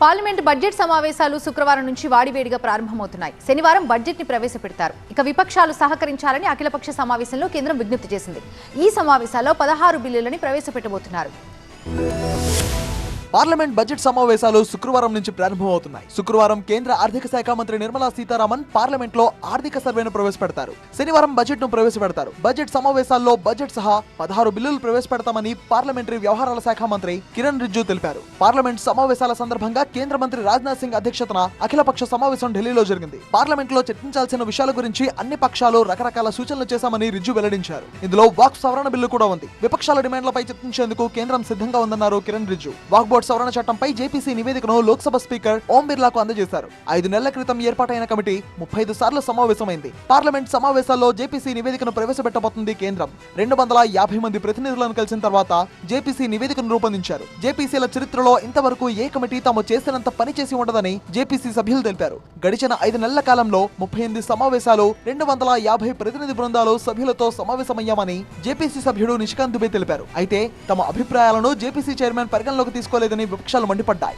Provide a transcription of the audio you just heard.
Parliament budget సమావేశాలు శుక్రవారం నుంచి వాడివేడిగా ప్రారంభమవుతున్నాయి. శనివారం బడ్జెట్ ని ప్రవేశపెడతారు. ఇక విపక్షాలు సహకరించాలని అఖిలపక్ష సమావేశంలో కేంద్రం విజ్ఞప్తి చేసింది. ఈ సమావేశాల్లో 16 బిల్లులని ప్రవేశపెట్టబోతున్నారు. పార్లమెంట్ బడ్జెట్ సమావేశాలు శుక్రవారం నుంచి ప్రారంభమవుతున్నాయి. శుక్రవారం కేంద్ర ఆర్థిక శాఖ మంత్రి నిర్మలా సీతారామన్ పార్లమెంట్ లో ఆర్థిక సర్వేను ప్రవేశపెడతారు. శనివారం బడ్జెట్ ను ప్రవేశపెడతారు. బడ్జెట్ సమావేశాల్లో బడ్జెట్ సహా 16 బిల్లులు ప్రవేశపెడతామని పార్లమెంటరీ వ్యవహారాల శాఖ మంత్రి కిరణ్ రిజ్జు తెలిపారు. పార్లమెంట్ సమావేశాల సందర్భంగా కేంద్ర మంత్రి రాజ్నాథ్ సింగ్ అధ్యక్షతన అఖిలపక్ష సమావేశం ఢిల్లీలో జరిగింది. పార్లమెంట్ లో చర్చించాల్సిన విషయాల గురించి అన్ని పక్షాలు రకరకాల సూచనలు చేశామని రిజ్జు వెల్లడించారు. ఇందులో వాక్ సవరణ బిల్లు కూడా ఉంది. విపక్షాల డిమాండ్లపై చర్చించేందుకు కేంద్రం సిద్ధంగా ఉందన్నారు కిరణ్ రిజ్జు. వాక్ సవరణ చట్టంపై జేపీసీ నివేదికను లోక్సభ స్పీకర్ ఓం బిర్లాకు అందజేశారు. 5 నెలల క్రితం ఏర్పాటైన కమిటీ 35 సార్లు సమావేశమైంది. పార్లమెంట్ సమావేశాల్లో జేపీసీ నివేదికను ప్రవేశపెట్టబోతుంది కేంద్రం. 250 మంది ప్రతినిధులను కలిసిన తర్వాత జేపీసీ నివేదికను రూపొందించారు. జేపీసీల చరిత్రలో ఇంతవరకు ఏ కమిటీ తాము చేసినంత పని చేసి ఉండదని జేపీసీ సభ్యులు తెలిపారు. గడిచిన 5 నెలల కాలంలో 38 సమావేశాలు, 250 ప్రతినిధి బృందాలు సభ్యులతో సమావేశమయ్యామని జేపీసీ సభ్యుడు నిషికాంత్ దుబే తెలిపారు. అయితే తమ అభిప్రాయాలను జేపీసీ చైర్మన్ పరిగణలోకి తీసుకోలేదని విపక్షాలు మండిపడ్డాయి.